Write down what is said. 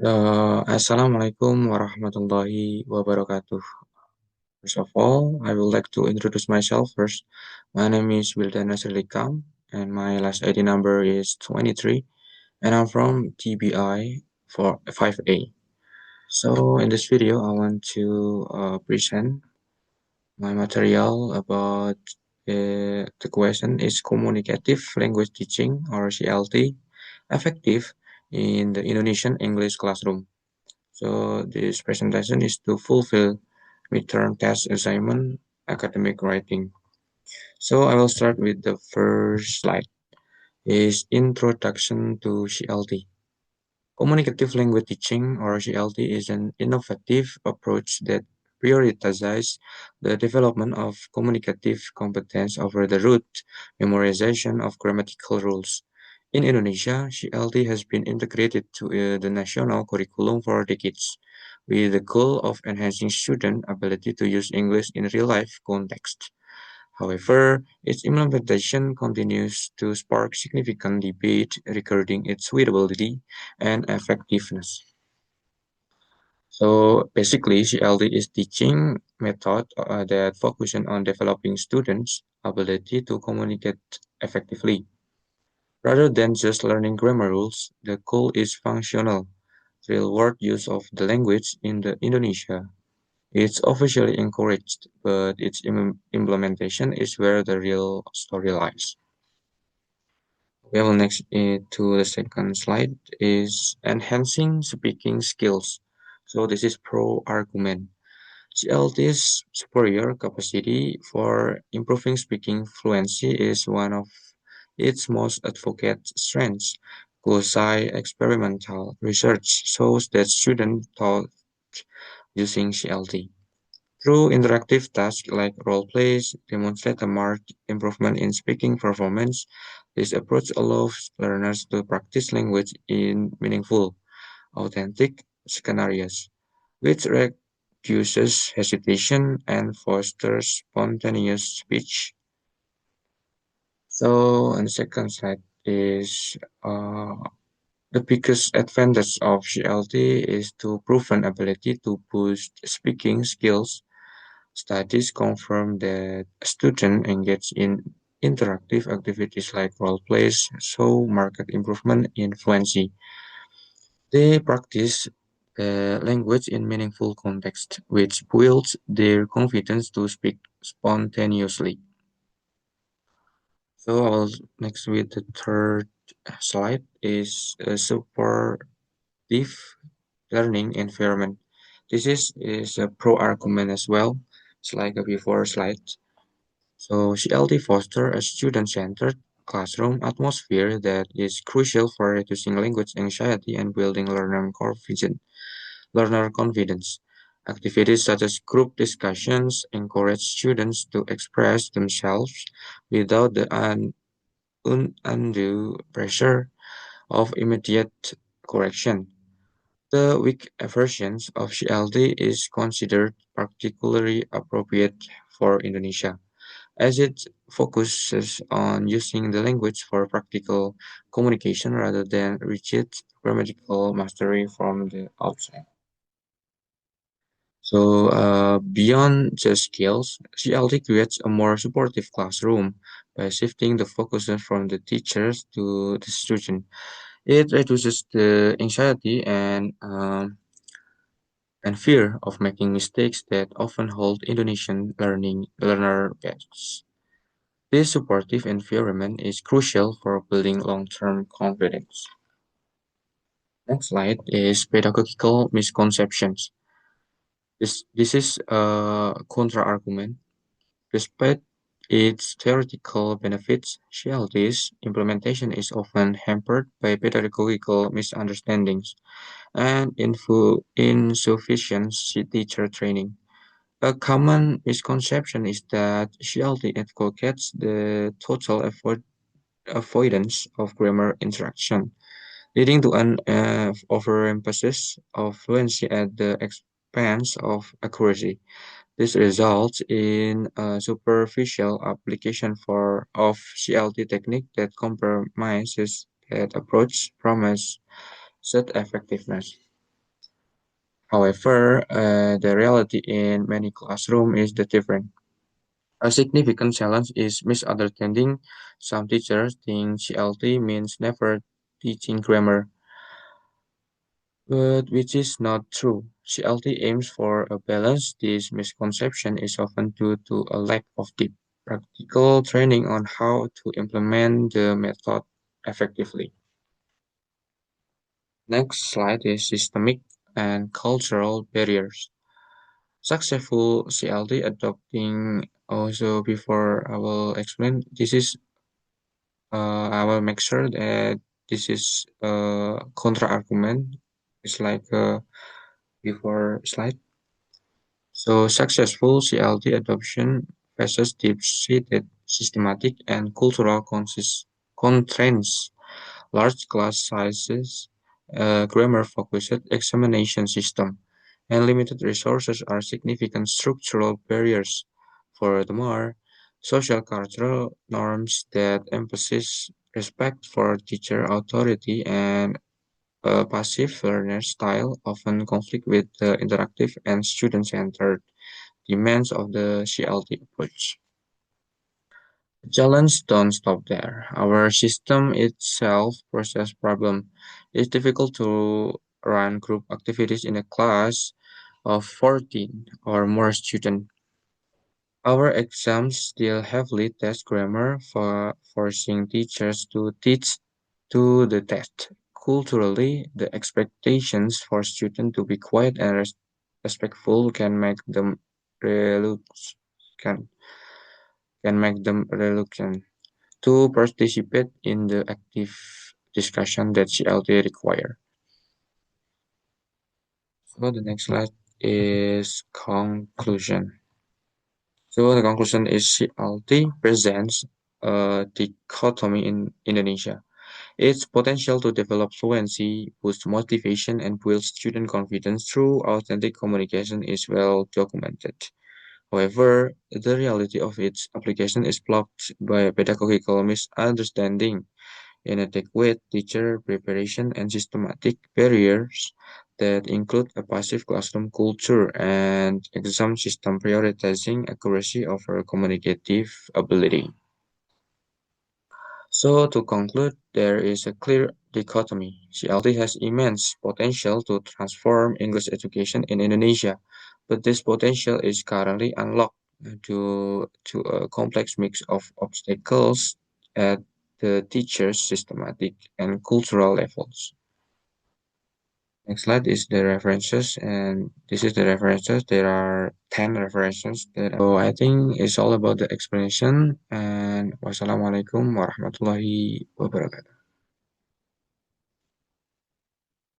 Assalamualaikum warahmatullahi wabarakatuh. First of all, I would like to introduce myself first. My name is Wildan Nasrilikam, and my last ID number is 23, and I'm from TBI for 5A. So in this video, I want to present my material about the question is communicative language teaching or CLT effective in the Indonesian English classroom. So this presentation is to fulfill midterm test assignment academic writing. So I will start with the first slide is introduction to CLT. Communicative language teaching or CLT is an innovative approach that prioritizes the development of communicative competence over the rote memorization of grammatical rules. In Indonesia, CLT has been integrated to the national curriculum for decades, with the goal of enhancing student ability to use English in real-life context. However, its implementation continues to spark significant debate regarding its suitability and effectiveness. So basically, CLD is teaching method that focuses on developing students' ability to communicate effectively. Rather than just learning grammar rules, the goal is functional, real-world use of the language in the Indonesia. It's officially encouraged, but its implementation is where the real story lies. We will next to the second slide is enhancing speaking skills. So this is pro argument. CLT's superior capacity for improving speaking fluency is one of its most advocate strengths. Quasi-experimental research shows that students taught using CLT through interactive tasks like role plays demonstrate a marked improvement in speaking performance. This approach allows learners to practice language in meaningful, authentic scenarios, which reduces hesitation and fosters spontaneous speech. So, and the second slide is the biggest advantage of CLT is to proven ability to boost speaking skills. Studies confirm that students engaged in interactive activities like role plays show marked improvement in fluency. They practice language in meaningful context, which builds their confidence to speak spontaneously. So I will next with the third slide is a supportive learning environment. This is a pro argument as well. It's like a before slide. So CLT foster a student-centered classroom atmosphere that is crucial for reducing language anxiety and building learner confidence. Activities such as group discussions encourage students to express themselves without the undue pressure of immediate correction. The weak versions of CLT is considered particularly appropriate for Indonesia, as it focuses on using the language for practical communication rather than rigid grammatical mastery from the outside. So, beyond just skills, CLT creates a more supportive classroom by shifting the focus from the teachers to the student. It reduces the anxiety and fear of making mistakes that often hold Indonesian learner back. This supportive environment is crucial for building long-term confidence. Next slide is pedagogical misconceptions. This is a counter-argument. Despite its theoretical benefits, CLT's implementation is often hampered by pedagogical misunderstandings and insufficient teacher training. A common misconception is that CLT advocates the total avoidance of grammar instruction, leading to an overemphasis of fluency at the expense of accuracy. This results in a superficial application of CLT technique that compromises that approach promise set effectiveness. However, the reality in many classrooms is the different. A significant challenge is misunderstanding. Some teachers think CLT means never teaching grammar, but which is not true. CLT aims for a balance. This misconception is often due to a lack of deep practical training on how to implement the method effectively. Next slide is systemic and cultural barriers. Successful CLT adopting also before I will explain I will make sure that this is a contra argument. It's like before slide. So successful CLT adoption faces deep-seated systematic and cultural constraints, large class sizes, grammar-focused examination system, and limited resources are significant structural barriers. Furthermore, social cultural norms that emphasize respect for teacher authority and a passive learner style often conflict with the interactive and student-centered demands of the CLT approach. The challenge don't stop there. Our system itself poses problem. It's difficult to run group activities in a class of 14 or more students. Our exams still heavily test grammar for forcing teachers to teach to the test. Culturally, the expectations for students to be quiet and respectful can, can make them reluctant to participate in the active discussion that CLT require. So the next slide is conclusion. So the conclusion is CLT presents a dichotomy in Indonesia. Its potential to develop fluency, boost motivation, and build student confidence through authentic communication is well documented. However, the reality of its application is blocked by pedagogical misunderstanding, inadequate teacher preparation, and systematic barriers that include a passive classroom culture and exam system prioritizing accuracy over communicative ability. So, to conclude, there is a clear dichotomy. CLT has immense potential to transform English education in Indonesia, but this potential is currently unlocked due to a complex mix of obstacles at the teacher's systematic and cultural levels. Next slide is the references, and this is the references. There are 10 references. So I think it's all about the explanation. And wassalamualaikum warahmatullahi wabarakatuh.